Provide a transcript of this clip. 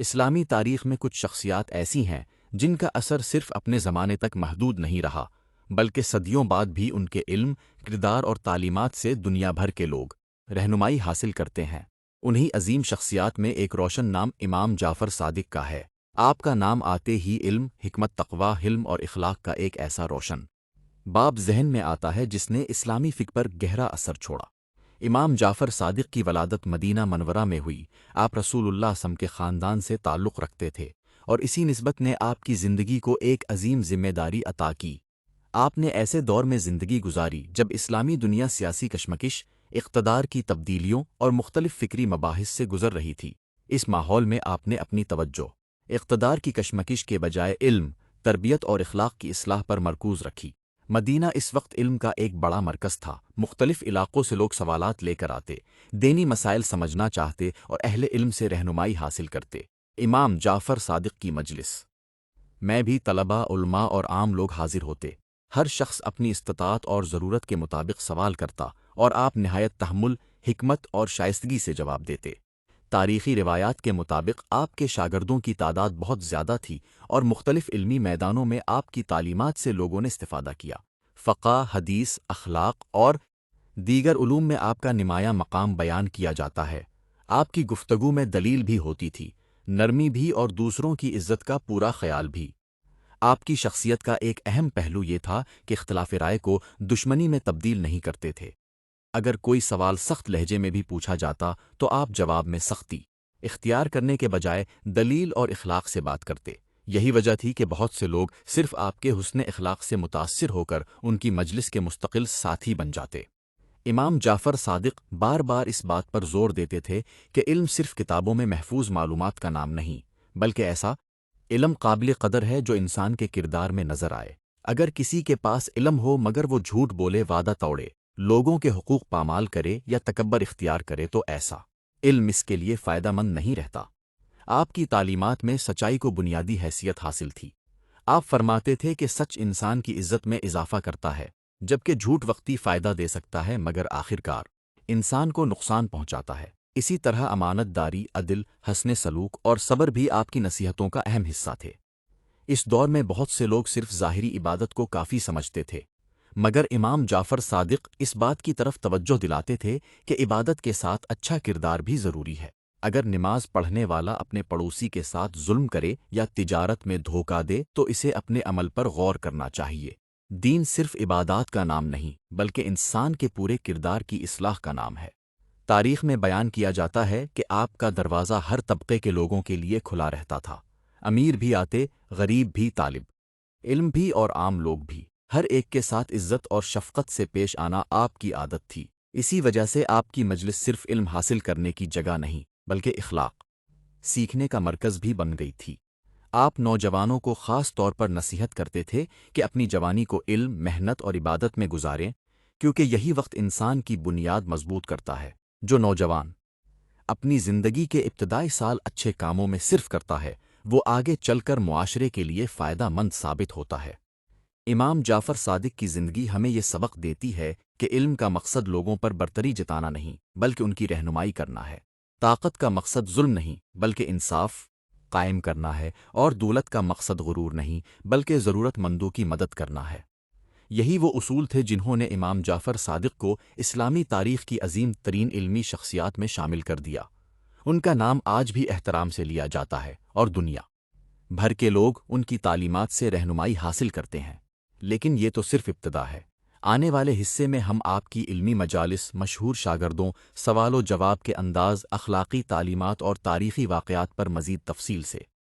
اسلامی تاریخ میں کچھ شخصیات ایسی ہیں جن کا اثر صرف اپنے زمانے تک محدود نہیں رہا، بلکہ صدیوں بعد بھی ان کے علم، کردار اور تعلیمات سے دنیا بھر کے لوگ رہنمائی حاصل کرتے ہیں۔ انہی عظیم شخصیات میں ایک روشن نام امام جعفر صادق کا ہے۔ آپ کا نام آتے ہی علم، حکمت، تقوی، حلم اور اخلاق کا ایک ایسا روشن باب ذہن میں آتا ہے جس نے اسلامی فکر پر گہرا اثر چھوڑا۔ امام جعفر صادق کی ولادت مدینہ منورہ میں ہوئی۔ آپ رسول اللہ صلی اللہ علیہ وسلم کے خاندان سے تعلق رکھتے تھے اور اسی نسبت نے آپ کی زندگی کو ایک عظیم ذمہ داری عطا کی۔ آپ نے ایسے دور میں زندگی گزاری جب اسلامی دنیا سیاسی کشمکش، اقتدار کی تبدیلیوں اور مختلف فکری مباحث سے گزر رہی تھی۔ اس ماحول میں آپ نے اپنی توجہ اقتدار کی کشمکش کے بجائے علم، تربیت اور اخلاق کی اصلاح پر مرکوز رکھی۔ مدینہ اس وقت علم کا ایک بڑا مرکز تھا۔ مختلف علاقوں سے لوگ سوالات لے کر آتے، دینی مسائل سمجھنا چاہتے اور اہل علم سے رہنمائی حاصل کرتے۔ امام جعفر صادق کی مجلس میں بھی طلباء، علماء اور عام لوگ حاضر ہوتے۔ ہر شخص اپنی استطاعت اور ضرورت کے مطابق سوال کرتا اور آپ نہایت تحمل، حکمت اور شائستگی سے جواب دیتے۔ تاریخی روایات کے مطابق آپ کے شاگردوں کی تعداد بہت زیادہ تھی اور مختلف علمی میدانوں میں آپ کی تعلیمات سے لوگوں نے استفادہ کیا۔ فقہ، حدیث، اخلاق اور دیگر علوم میں آپ کا نمایاں مقام بیان کیا جاتا ہے۔ آپ کی گفتگو میں دلیل بھی ہوتی تھی، نرمی بھی اور دوسروں کی عزت کا پورا خیال بھی۔ آپ کی شخصیت کا ایک اہم پہلو یہ تھا کہ اختلاف رائے کو دشمنی میں تبدیل نہیں کرتے تھے۔ اگر کوئی سوال سخت لہجے میں بھی پوچھا جاتا تو آپ جواب میں سختی اختیار کرنے کے بجائے دلیل اور اخلاق سے بات کرتے۔ یہی وجہ تھی کہ بہت سے لوگ صرف آپ کے حسن اخلاق سے متاثر ہو کر ان کی مجلس کے مستقل ساتھی بن جاتے۔ امام جعفر صادق بار بار اس بات پر زور دیتے تھے کہ علم صرف کتابوں میں محفوظ معلومات کا نام نہیں، بلکہ ایسا علم قابل قدر ہے جو انسان کے کردار میں نظر آئے۔ اگر کسی کے پاس علم ہو مگر وہ جھوٹ بولے، وعدہ توڑے، لوگوں کے حقوق پامال کرے یا تکبر اختیار کرے تو ایسا علم اس کے لیے فائدہ مند نہیں رہتا۔ آپ کی تعلیمات میں سچائی کو بنیادی حیثیت حاصل تھی۔ آپ فرماتے تھے کہ سچ انسان کی عزت میں اضافہ کرتا ہے، جبکہ جھوٹ وقتی فائدہ دے سکتا ہے مگر آخرکار انسان کو نقصان پہنچاتا ہے۔ اسی طرح امانت داری، عدل، حسن سلوک اور صبر بھی آپ کی نصیحتوں کا اہم حصہ تھے۔ اس دور میں بہت سے لوگ صرف ظاہری عبادت کو کافی سمجھتے تھے، مگر امام جعفر صادق اس بات کی طرف توجہ دلاتے تھے کہ عبادت کے ساتھ اچھا کردار بھی ضروری ہے۔ اگر نماز پڑھنے والا اپنے پڑوسی کے ساتھ ظلم کرے یا تجارت میں دھوکہ دے تو اسے اپنے عمل پر غور کرنا چاہیے۔ دین صرف عبادات کا نام نہیں بلکہ انسان کے پورے کردار کی اصلاح کا نام ہے۔ تاریخ میں بیان کیا جاتا ہے کہ آپ کا دروازہ ہر طبقے کے لوگوں کے لیے کھلا رہتا تھا۔ امیر بھی آتے، غریب بھی، طالب علم بھی اور عام لوگ بھی۔ ہر ایک کے ساتھ عزت اور شفقت سے پیش آنا آپ کی عادت تھی۔ اسی وجہ سے آپ کی مجلس صرف علم حاصل کرنے کی جگہ نہیں بلکہ اخلاق سیکھنے کا مرکز بھی بن گئی تھی۔ آپ نوجوانوں کو خاص طور پر نصیحت کرتے تھے کہ اپنی جوانی کو علم، محنت اور عبادت میں گزاریں، کیونکہ یہی وقت انسان کی بنیاد مضبوط کرتا ہے۔ جو نوجوان اپنی زندگی کے ابتدائی سال اچھے کاموں میں صرف کرتا ہے وہ آگے چل کر معاشرے کے لیے فائدہ مند ثابت ہوتا ہے۔ امام جعفر صادق کی زندگی ہمیں یہ سبق دیتی ہے کہ علم کا مقصد لوگوں پر برتری جتانا نہیں بلکہ ان کی رہنمائی کرنا ہے۔ طاقت کا مقصد ظلم نہیں بلکہ انصاف قائم کرنا ہے، اور دولت کا مقصد غرور نہیں بلکہ ضرورت مندوں کی مدد کرنا ہے۔ یہی وہ اصول تھے جنہوں نے امام جعفر صادق کو اسلامی تاریخ کی عظیم ترین علمی شخصیات میں شامل کر دیا۔ ان کا نام آج بھی احترام سے لیا جاتا ہے اور دنیا بھر کے لوگ ان کی تعلیمات سے رہنمائی حاصل کرتے ہیں۔ لیکن یہ تو صرف ابتدا ہے۔ آنے والے حصے میں ہم آپ کی علمی مجالس، مشہور شاگردوں، سوال و جواب کے انداز، اخلاقی تعلیمات اور تاریخی واقعات پر مزید تفصیل سے